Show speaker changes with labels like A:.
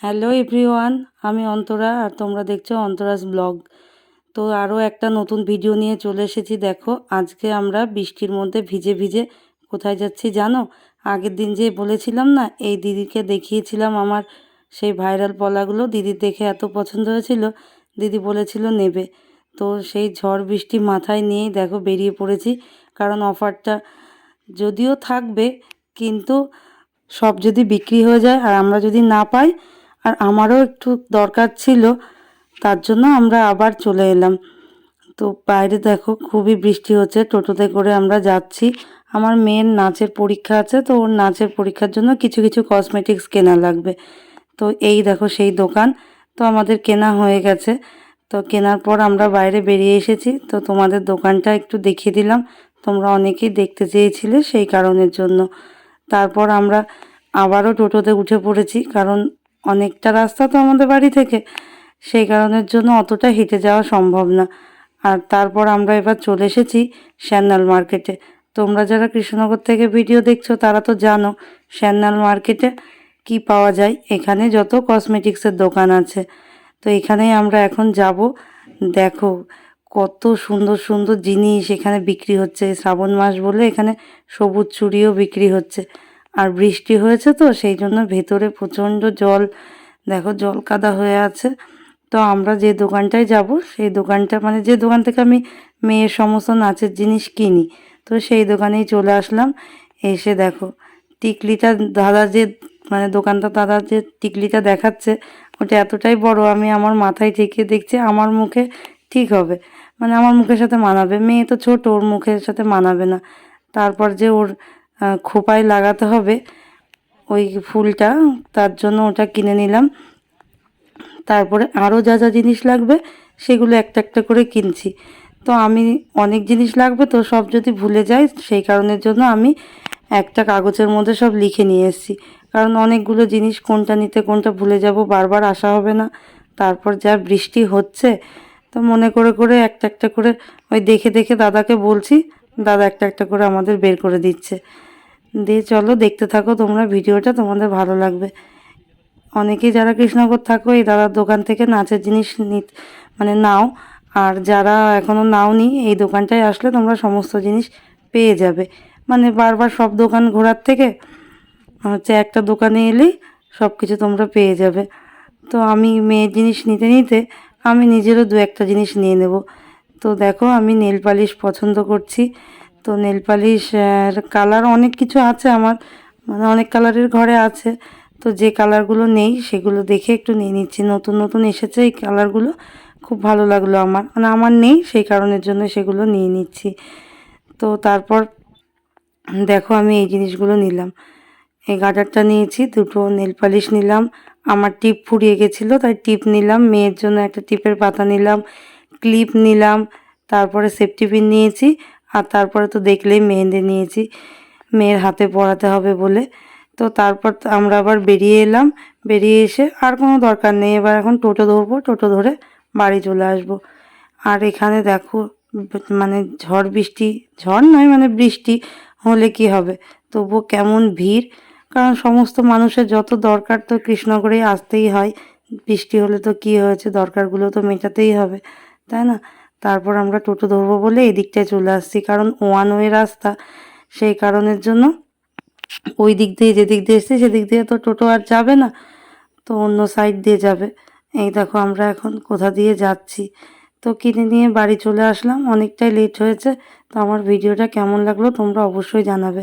A: Hello everyone, আমি অন্তরা আর তোমরা দেখছো অন্তরাস ব্লগ। তো আরও একটা নতুন ভিডিও নিয়ে চলে এসেছি। দেখো, আজকে আমরা বৃষ্টির মধ্যে ভিজে ভিজে কোথায় যাচ্ছি জানো? আগের দিন যে বলেছিলাম না, এই দিদিকে দেখিয়েছিলাম আমার সেই ভাইরাল পলাগুলো, দিদির দেখে এত পছন্দ হয়েছিল, দিদি বলেছিল নেবে। তো সেই ঝড় বৃষ্টি মাথায় নিয়েই দেখো বেরিয়ে পড়েছি। কারণ অফারটা যদিও থাকবে, কিন্তু সব যদি বিক্রি হয়ে যায় আর আমরা যদি না পাই, আর আমারও একটু দরকার ছিল, তার জন্য আমরা আবার চলে এলাম। তো বাইরে দেখো খুবই বৃষ্টি হচ্ছে, টোটোতে করে আমরা যাচ্ছি। আমার মেয়ের নাচের পরীক্ষা আছে, তো ওর নাচের পরীক্ষার জন্য কিছু কিছু কসমেটিক্স কেনা লাগবে। তো এই দেখো সেই দোকান। তো আমাদের কেনা হয়ে গেছে। তো কেনার পর আমরা বাইরে বেরিয়ে এসেছি। তো তোমাদের দোকানটা একটু দেখিয়ে দিলাম, তোমরা অনেকেই দেখতে চেয়েছিলে, সেই কারণের জন্য। তারপর আমরা আবারও টোটোতে উঠে পড়েছি, কারণ অনেকটা রাস্তা তো আমাদের বাড়ি থেকে, সেই কারণের জন্য অতটা হেঁটে যাওয়া সম্ভব না। আর তারপর আমরা এবার চলে এসেছি শ্যান্নাল মার্কেটে। তোমরা যারা কৃষ্ণনগর থেকে ভিডিও দেখছো তারা তো জানো শ্যান্নাল মার্কেটে কি পাওয়া যায়। এখানে যত কসমেটিক্সের দোকান আছে, তো এখানেই আমরা এখন যাব। দেখো কত সুন্দর সুন্দর জিনিস এখানে বিক্রি হচ্ছে। শ্রাবণ মাস বলে এখানে সবুজ চুড়িও বিক্রি হচ্ছে। আর বৃষ্টি হয়েছে তো সেই জন্য ভেতরে প্রচণ্ড জল, দেখো জল কাদা হয়ে আছে। তো আমরা যে দোকানটায় যাব, সেই দোকানটা মানে যে দোকান থেকে আমি মেয়ের সমস্ত নাচের জিনিস কিনি, তো সেই দোকানেই চলে আসলাম। এসে দেখো টিকলিটা দাদা যে মানে দোকানটা দাদা যে টিকলিটা দেখাচ্ছে, ওটা এতটাই বড়, আমি আমার মাথায় ঠেকিয়ে দেখছি আমার মুখে ঠিক হবে, মানে আমার মুখের সাথে মানাবে। মেয়ে তো ছোট, ওর মুখের সাথে মানাবে না। তারপর যে ওর খোঁপায় লাগাতে হবে ওই ফুলটা, তার জন্য ওটা কিনে নিলাম। তারপরে আরও যা যা জিনিস লাগবে সেগুলো একটা একটা করে কিনছি। তো আমি অনেক জিনিস লাগবে, তো সব যদি ভুলে যাই, সেই কারণের জন্য আমি একটা কাগজের মধ্যে সব লিখে নিয়ে এসেছি। কারণ অনেকগুলো জিনিস কোনটা নিতে কোনটা ভুলে যাব, বারবার আসা হবে না। তারপর যা বৃষ্টি হচ্ছে, তো মনে করে করে একটা একটা করে ওই দেখে দেখে দাদাকে বলছি, দাদা একটা একটা করে আমাদের বের করে দিচ্ছে। দিয়ে চলো দেখতে থাকো তোমরা ভিডিওটা, তোমাদের ভালো লাগবে। অনেকেই যারা কৃষ্ণনগর থাকো এই দাদার দোকান থেকে নাচের জিনিস মানে নাও, আর যারা এখনও নাওনি এই দোকানটায় আসলে তোমরা সমস্ত জিনিস পেয়ে যাবে। মানে বারবার সব দোকান ঘোরার থেকে হচ্ছে একটা দোকানে এলেই সব কিছু তোমরা পেয়ে যাবে। তো আমি মেয়ের জিনিস নিতে নিতে আমি নিজেরও দু একটা জিনিস নিয়ে নেব। তো দেখো আমি নেল পালিশ পছন্দ করছি। তো নেল পালিশ কালার অনেক কিছু আছে আমার, মানে অনেক কালারের ঘরে আছে। তো যে কালারগুলো নেই সেগুলো দেখে একটু নিয়ে নিচ্ছি। নতুন নতুন এসেছে এই কালারগুলো, খুব ভালো লাগলো আমার, মানে আমার নেই সেই কারণের জন্য সেগুলো নিয়ে নিচ্ছি। তো তারপর দেখো আমি এই জিনিসগুলো নিলাম। এই গার্ডারটা নিয়েছি, দুটো নেল পালিশ নিলাম। আমার টিপ ফুরিয়ে গেছিলো তাই টিপ নিলাম, মেয়ের জন্য একটা টিপের পাতা নিলাম, ক্লিপ নিলাম, তারপরে সেফটি পিন নিয়েছি। আর তারপরে তো দেখলেই মেহেন্দি নিয়েছি, মেয়ের হাতে পরাতে হবে বলে। তো তারপর আমরা আবার বেরিয়ে এলাম। বেরিয়ে এসে আর কোনো দরকার নেই, এবার এখন টোটো ধরবো, টোটো ধরে বাড়ি চলে আসব। আর এখানে দেখো মানে ঝড় বৃষ্টি, ঝড় নয় মানে বৃষ্টি হলে কি হবে, তবুও কেমন ভিড়। কারণ সমস্ত মানুষের যত দরকার তো কৃষ্ণনগরেই আসতেই হয়। বৃষ্টি হলে তো কী হয়েছে, দরকারগুলো তো মেটাতেই হবে, তাই না? তারপর আমরা টোটো ধরবো বলে এই দিকটায় চলে আসছি, কারণ ওয়ান ওয়ে রাস্তা, সেই কারণের জন্য ওই দিক দিয়ে যেদিক দিয়ে এসছি সেদিক দিয়ে তো টোটো আর যাবে না, তো অন্য সাইড দিয়ে যাবে। এই দেখো আমরা এখন কোথা দিয়ে যাচ্ছি। তো কিনে নিয়ে বাড়ি চলে আসলাম, অনেকটাই লেট হয়েছে। তো আমার ভিডিওটা কেমন লাগলো তোমরা অবশ্যই জানাবে।